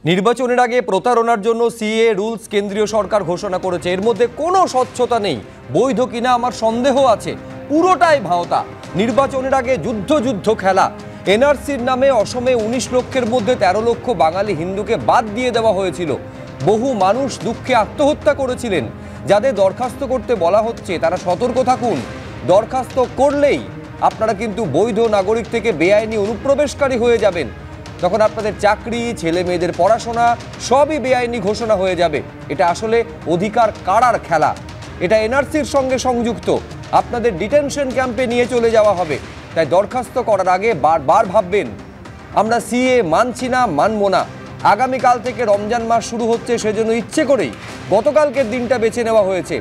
নির্বাচনের আগে প্রতারণার জন্য সিএ রুলস কেন্দ্রীয় সরকার ঘোষণা করেছে। এর মধ্যে কোনো স্বচ্ছতা নেই, বৈধ কিনা আমার সন্দেহ আছে, পুরোটাই ভাওতা। নির্বাচনের আগে যুদ্ধ খেলা। এনআরসির নামে অসমে ১৯ লক্ষের মধ্যে ১৩ লক্ষ বাঙালি হিন্দুকে বাদ দিয়ে দেওয়া হয়েছিল। বহু মানুষ দুঃখে আত্মহত্যা করেছিলেন। যাদের দরখাস্ত করতে বলা হচ্ছে তারা সতর্ক থাকুন। দরখাস্ত করলেই আপনারা কিন্তু বৈধ নাগরিক থেকে বেআইনি অনুপ্রবেশকারী হয়ে যাবেন। তখন আপনাদের চাকরি, ছেলে মেয়েদের পড়াশোনা সবই বেআইনি ঘোষণা হয়ে যাবে। এটা আসলে অধিকার কাড়ার খেলা। এটা এনআরসির সঙ্গে সংযুক্ত। আপনাদের ডিটেনশন ক্যাম্পে নিয়ে চলে যাওয়া হবে। তাই দরখাস্ত করার আগে বারবার ভাববেন। আমরা সিএ মানছি না, মানব না। আগামীকাল থেকে রমজান মাস শুরু হচ্ছে, সেজন্য ইচ্ছে করেই গতকালকের দিনটা বেছে নেওয়া হয়েছে।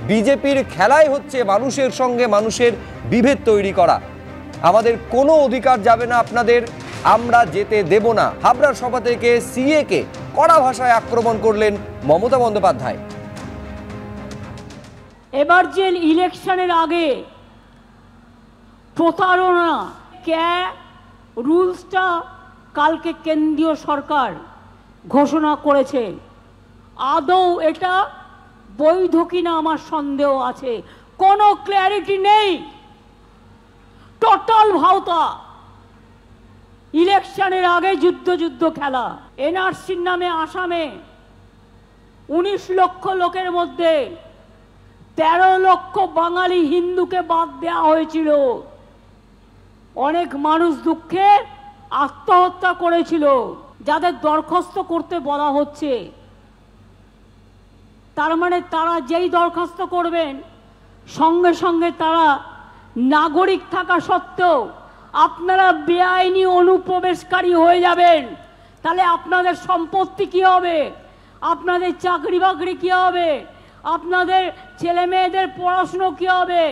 বিজেপির খেলাই হচ্ছে মানুষের সঙ্গে মানুষের বিভেদ তৈরি করা। আমাদের কোনো অধিকার যাবে না আপনাদের, আমরা যেতে দেব না। হাবড়ার সভা থেকে সিএ কে কড়া ভাষায় আক্রমণ করলেন মমতা বন্দ্যোপাধ্যায়। এবার যে ইলেকশনের আগে প্রতারণা রুলসটা কালকে কেন্দ্রীয় সরকার ঘোষণা করেছে, আদৌ এটা বৈধ কিনা আমার সন্দেহ আছে। কোনো ক্ল্যারিটি নেই, টোটাল ভাওতা। ইলেকশনের আগে যুদ্ধ খেলা। এনআরসির নামে আসামে ১৯ লক্ষ লোকের মধ্যে ১৩ লক্ষ বাঙালি হিন্দুকে বাদ দেওয়া হয়েছিল। অনেক মানুষ দুঃখে আত্মহত্যা করেছিল। যাদের দরখাস্ত করতে বলা হচ্ছে, তার মানে তারা যেই দরখাস্ত করবেন সঙ্গে সঙ্গে তারা নাগরিক থাকা সত্ত্বেও আপনারা বেআইনি অনুপ্রবেশকারী হয়ে যাবেন। তাহলে আপনাদের সম্পত্তি কি হবে, আপনাদের চাকরি বাকরি কি হবে, আপনাদের ছেলে মেয়েদের পড়াশুনো কি হবে,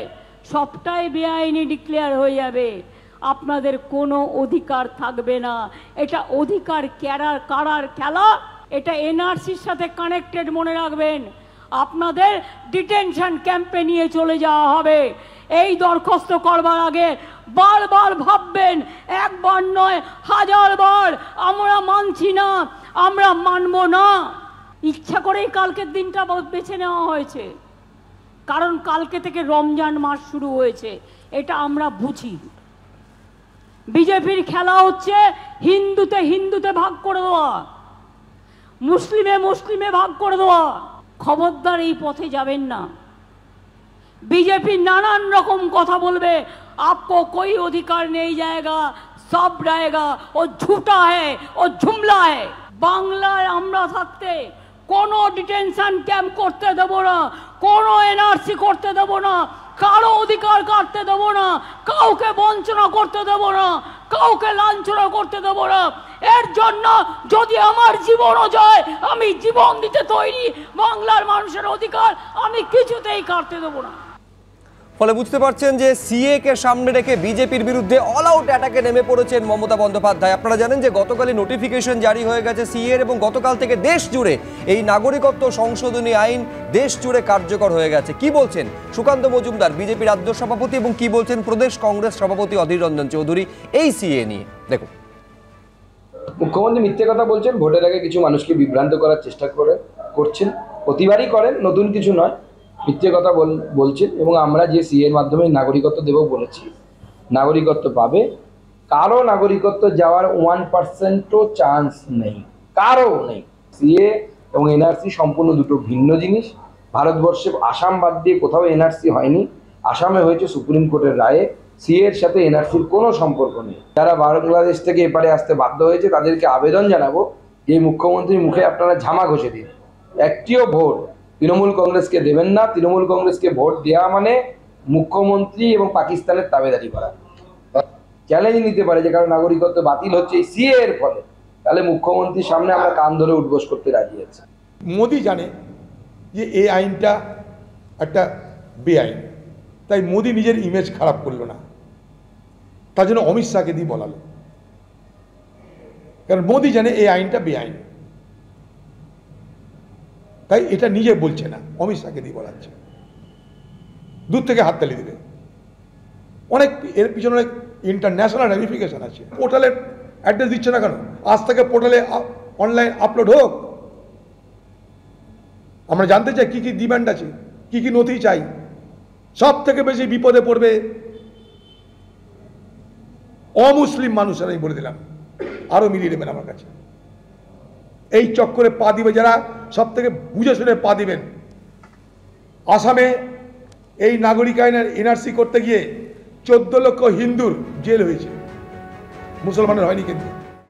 সবটাই বেআইনি ডিক্লেয়ার হয়ে যাবে। আপনাদের কোনো অধিকার থাকবে না। এটা অধিকার কাড়ার খেলা। এটা এনআরসির সাথে কানেক্টেড, মনে রাখবেন। আপনাদের ডিটেনশন ক্যাম্পে নিয়ে চলে যাওয়া হবে। এই দরখাস্ত করবার আগে বারবার ভাববেন, একবার নয় ১০০০ বার। আমরা মানছি না, আমরা মানব না। ইচ্ছা করেই কালকের দিনটা বেছে নেওয়া হয়েছে, কারণ কালকে থেকে রমজান মাস শুরু হয়েছে। এটা আমরা বুঝি। বিজেপির খেলা হচ্ছে হিন্দুতে ভাগ করে দেওয়া, মুসলিমে ভাগ করে দেওয়া। খবরদার এই পথে যাবেন না। बीजेपी नानान रकम कथा बोलबे, आपको कोई अधिकार नहीं जाएगा, सब रहेगा, वो झूठा है, वो जुमला है। बांग्लाय আমরা থাকতে কোনো ডিটেনশন ক্যাম্প করতে দেব না, কোনো এনআরসি করতে দেব না, কারো অধিকার কাটতে দেব না, কাউকে বঞ্চনা করতে দেব না, কাউকে লাঞ্ছনা করতে দেব না। এর জন্য যদি আমার জীবনও যায়, আমি জীবন দিতে তৈরি। বাংলার মানুষের অধিকার আমি কিছুতেই কাটতে দেব না। ফলে বুঝতে পারছেন যে সিএ কে সামনে রেখে বিজেপির বিরুদ্ধে অল আউট অ্যাটাকে নেমে পড়েছেন মমতা বন্দ্যোপাধ্যায়। আপনারা জানেন যে গতকালই নোটিফিকেশন জারি হয়ে গেছে সিএ এর, এবং গতকাল থেকে দেশ জুড়ে এই নাগরিকত্ব সংশোধনী আইন দেশ জুড়ে কার্যকর হয়ে গেছে। কি বলছেন সুকান্ত মজুমদার, বিজেপি রাজ্য সভাপতি, এবং কি বলছেন প্রদেশ কংগ্রেস সভাপতি অধীর রঞ্জন চৌধুরী এই সিএ নিয়ে? দেখুন, মুখ্যমন্ত্রী মিথ্যে কথা বলছেন, ভোটের আগে কিছু মানুষকে বিভ্রান্ত করার চেষ্টা করছেন, প্রতিবারই করেন, নতুন কিছু নয়। মিথ্যে কথা বলছেন। এবং আমরা যে সিএর মাধ্যমে নাগরিকত্ব দেব বলেছি, নাগরিকত্ব পাবে। কারো নাগরিকত্ব যাওয়ার 1%ও চান্স নেই, কারো নেই। সিএ এবং এনআরসি সম্পূর্ণ দুটো ভিন্ন জিনিস। ভারতবর্ষে আসাম বাদ দিয়ে কোথাও এনআরসি হয়নি। আসামে হয়েছে সুপ্রিম কোর্টের রায়ে। সিএ এর সাথে এনআরসির কোনো সম্পর্ক নেই। যারা বাংলাদেশ থেকে এপারে আসতে বাধ্য হয়েছে তাদেরকে আবেদন জানাবো যে মুখ্যমন্ত্রীর মুখে আপনারা ঝামা ঘষে দিন। একটিও ভোট তৃণমূল কংগ্রেসকে দেবেন না। তৃণমূল কংগ্রেসকে ভোট দেওয়া মানে মুখ্যমন্ত্রী এবং পাকিস্তানের তাবেদারি করা। চ্যালেঞ্জ নিতে পারে যে কারো নাগরিকত্ব বাতিল হচ্ছে এই সিএ এর ফলে, তাহলে মুখ্যমন্ত্রীর সামনে আমরা কান ধরে উঠবোস করতে রাজি আছি। মোদি জানে যে এই আইনটা একটা বেআইন, তাই মোদি নিজের ইমেজ খারাপ করলো না, তার জন্য অমিত শাহকে দিয়ে বলালো। কারণ মোদি জানে এই আইনটা বেআইন, তাই এটা নিজে বলছে না, অমিত শাহকে দিয়ে বলাচ্ছে। দূর থেকে হাততালি দিবে। অনেক এর পিছনে অনেক ইন্টারন্যাশনাল রেমিফিকেশন আছে। পোর্টালের অ্যাড্রেস দিচ্ছে না কেন? আজ থেকে পোর্টালে অনলাইন আপলোড হোক। আমরা জানতে চাই কি কি ডিমান্ড আছে, কি কি নথি চাই। সব থেকে বেশি বিপদে পড়বে অমুসলিম মানুষেরা, আমি বলে দিলাম, আরো মিলিয়ে নেবেন আমার কাছে। এই চক্করে পা দিবে যারা, সব থেকে বুঝে শুনে পা দিবেন। আসামে এই নাগরিক আইনের এনআরসি করতে গিয়ে 14 লক্ষ হিন্দুর জেল হয়েছে, মুসলমানের হয়নি কিন্তু।